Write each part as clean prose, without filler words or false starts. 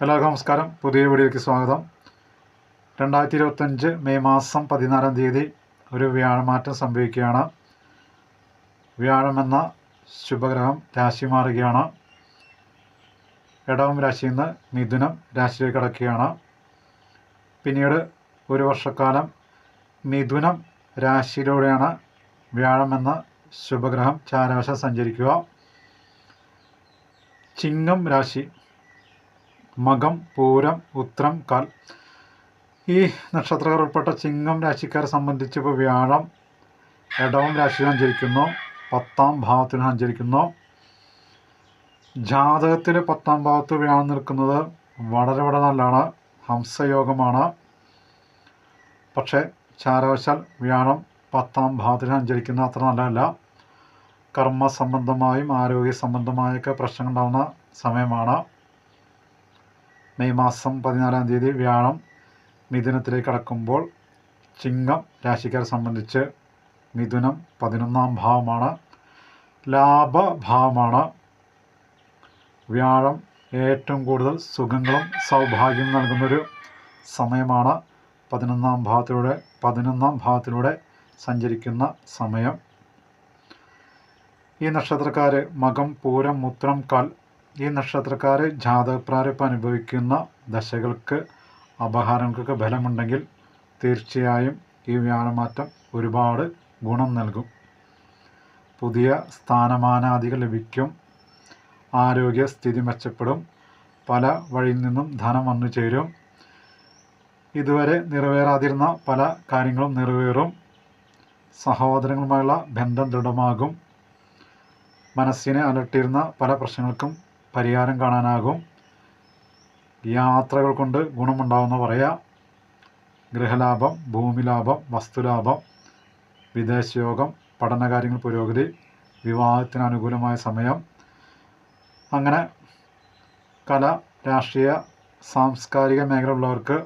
എല്ലാവർക്കും നമസ്കാരം. പുതിയ വീഡിയോയ്ക്ക് സ്വാഗതം. 2025 മെയ് മാസം 14-ാം തീയതി ഒരു വ്യാഴമാറ്റം സംഭവിക്കുകയാണ്. വ്യാഴമെന്ന ശുഭഗ്രഹം രാശി മാറുകയാണ്. ഇടവം രാശിയിൽ നിന്ന് മിഥുനം രാശിയിലേക്ക് കടക്കുകയാണ്. പിന്നീട് ഒരു വർഷക്കാലം മിഥുനം രാശിയിലൂടെയാണ് വ്യാഴമെന്ന ശുഭഗ്രഹം ചാരാശ സഞ്ചരിക്കുക. ചിങ്ങം രാശി, മകം, പൂരം, ഉത്രം, കാൽ ഈ നക്ഷത്രക്കാർ ഉൾപ്പെട്ട ചിങ്ങം രാശിക്കാരെ സംബന്ധിച്ച് ഇപ്പോൾ വ്യാഴം ഇടവം രാശിയിൽ സഞ്ചരിക്കുന്നു, 10-ാം ഭാവത്തിൽ സഞ്ചരിക്കുന്നു. ജാതകത്തിൽ 10-ാം ഭാവത്ത് വ്യാഴം നിൽക്കുന്നത് വളരെ നല്ലതാണ്, ഹംസയോഗമാണ്. പക്ഷേ ചാരവശാൽ വ്യാഴം 10-ാം ഭാവത്തിൽ സഞ്ചരിക്കുന്നത് അത്ര നല്ലതല്ല. കർമ്മ സംബന്ധമായും ആരോഗ്യ സംബന്ധമായൊക്കെ പ്രശ്നങ്ങൾ ഉണ്ടാകുന്ന സമയമാണ്. മെയ് മാസം 14-ാം തീയതി വ്യാഴം മിഥുനത്തിലേക്ക് കടക്കുമ്പോൾ ചിങ്ങം രാശിക്കാരെ സംബന്ധിച്ച് മിഥുനം 11-ാം ഭാവമാണ്, ലാഭഭാവമാണ്. വ്യാഴം ഏറ്റവും കൂടുതൽ സുഖങ്ങളും സൗഭാഗ്യവും നൽകുന്നൊരു സമയമാണ്. 11-ാം ഭാവത്തിലൂടെ സഞ്ചരിക്കുന്ന സമയം. ഈ നക്ഷത്രക്കാർ മകം, പൂരം, ഉത്രം, കാൽ ഈ നക്ഷത്രക്കാർ ജാതകപ്രാരംഭം അനുഭവിക്കുന്ന ദശകൾക്ക് അപഹാരങ്ങൾക്കൊക്കെ ബലമുണ്ടെങ്കിൽ തീർച്ചയായും ഈ വ്യാഴമാറ്റം ഒരുപാട് ഗുണം നൽകും. പുതിയ സ്ഥാനമാനാദികൾ ലഭിക്കും, ആരോഗ്യസ്ഥിതി മെച്ചപ്പെടും, പല വഴിയിൽ നിന്നും ധനം വന്നു ചേരും, ഇതുവരെ നിറവേറാതിരുന്ന പല കാര്യങ്ങളും നിറവേറും, സഹോദരങ്ങളുമായുള്ള ബന്ധം ദൃഢമാകും, മനസ്സിനെ അലട്ടിയിരുന്ന പല പ്രശ്നങ്ങൾക്കും പരിഹാരം കാണാനാകും, യാത്രകൾ കൊണ്ട് ഗുണമുണ്ടാവുമെന്ന് പറയാം. ഗൃഹലാഭം, ഭൂമിലാഭം, വസ്തുലാഭം, വിദേശയോഗം, പഠനകാര്യങ്ങൾ പുരോഗതി, വിവാഹത്തിന് അനുകൂലമായ സമയം. അങ്ങനെ കല, രാഷ്ട്രീയ, സാംസ്കാരിക മേഖലയുള്ളവർക്ക്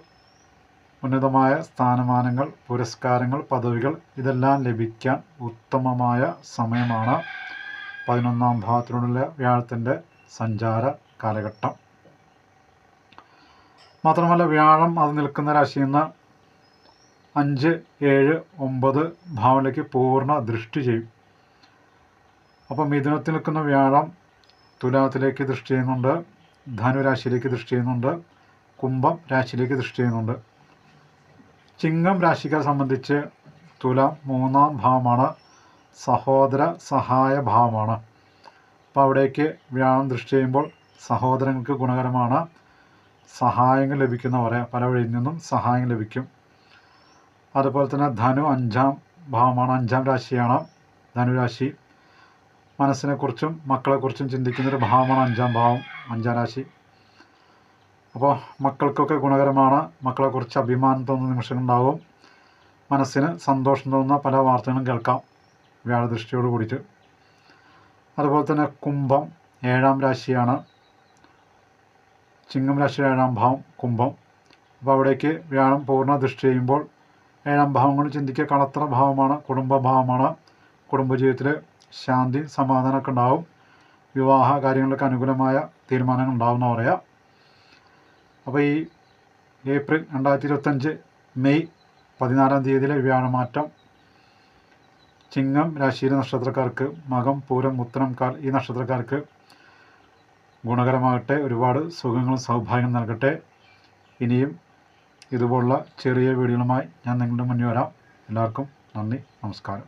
ഉന്നതമായ സ്ഥാനമാനങ്ങൾ, പുരസ്കാരങ്ങൾ, പദവികൾ ഇതെല്ലാം ലഭിക്കാൻ ഉത്തമമായ സമയമാണ് 11-ാം ഭാവത്തിലുള്ള വ്യാഴത്തിൻ്റെ സഞ്ചാര കാലഘട്ടം. മാത്രമല്ല വ്യാഴം അത് നിൽക്കുന്ന രാശിയിൽ നിന്ന് 5, 7, 9 ഭാവത്തിലേക്ക് പൂർണ്ണ ദൃഷ്ടി ചെയ്യും. അപ്പോൾ മിഥുനത്തിൽ നിൽക്കുന്ന വ്യാഴം തുലാത്തിലേക്ക് ദൃഷ്ടി ചെയ്യുന്നുണ്ട്, ധനുരാശിയിലേക്ക് ദൃഷ്ടി ചെയ്യുന്നുണ്ട്, കുംഭം രാശിയിലേക്ക് ദൃഷ്ടി ചെയ്യുന്നുണ്ട്. ചിങ്ങം രാശിക്കാരെ സംബന്ധിച്ച് തുലാം 3-ാം ഭാവമാണ്, സഹോദര സഹായ ഭാവമാണ്. അപ്പോൾ അവിടേക്ക് വ്യാഴം ദൃഷ്ടി ചെയ്യുമ്പോൾ സഹോദരങ്ങൾക്ക് ഗുണകരമാണ്, സഹായങ്ങൾ ലഭിക്കുന്ന പറയാം, പല വഴിയിൽ നിന്നും സഹായം ലഭിക്കും. അതുപോലെ തന്നെ ധനു 5-ാം ഭാവമാണ്, 5-ാം രാശിയാണ് ധനുരാശി. മനസ്സിനെക്കുറിച്ചും മക്കളെക്കുറിച്ചും ചിന്തിക്കുന്നൊരു ഭാവമാണ് 5-ാം ഭാവം, 5-ാം രാശി. അപ്പോൾ മക്കൾക്കൊക്കെ ഗുണകരമാണ്, മക്കളെക്കുറിച്ച് അഭിമാനം തോന്നുന്ന നിമിഷങ്ങളുണ്ടാവും, മനസ്സിന് സന്തോഷം തോന്നുന്ന പല വാർത്തകളും കേൾക്കാം വ്യാഴദൃഷ്ടിയോട് കൂടിയിട്ട്. അതുപോലെ തന്നെ കുംഭം 7-ാം രാശിയാണ്, ചിങ്ങം രാശിയുടെ 7-ാം ഭാവം കുംഭം. അപ്പോൾ അവിടേക്ക് വ്യാഴം പൂർണ്ണ ദൃഷ്ടി ചെയ്യുമ്പോൾ 7-ാം ഭാവം കൊണ്ട് ചിന്തിക്കുക കളത്ര ഭാവമാണ്, കുടുംബഭാവമാണ്. കുടുംബജീവിതത്തിൽ ശാന്തി സമാധാനമൊക്കെ ഉണ്ടാവും, വിവാഹ കാര്യങ്ങളിലൊക്കെ അനുകൂലമായ തീരുമാനങ്ങൾ ഉണ്ടാവുമെന്ന് പറയാം. അപ്പോൾ ഈ ഏപ്രിൽ 2025 മെയ് 14-ാം തീയതിയിലെ വ്യാഴമാറ്റം ചിങ്ങം രാശിയിലെ നക്ഷത്രക്കാർക്ക്, മകം, പൂരം, ഉത്രം, കാൽ ഈ നക്ഷത്രക്കാർക്ക് ഗുണകരമാകട്ടെ, ഒരുപാട് സുഖങ്ങളും സൗഭാഗ്യം നൽകട്ടെ. ഇനിയും ഇതുപോലുള്ള ചെറിയ വീഡിയോകളുമായി ഞാൻ നിങ്ങളുടെ മുന്നിൽ വരാം. എല്ലാവർക്കും നന്ദി, നമസ്കാരം.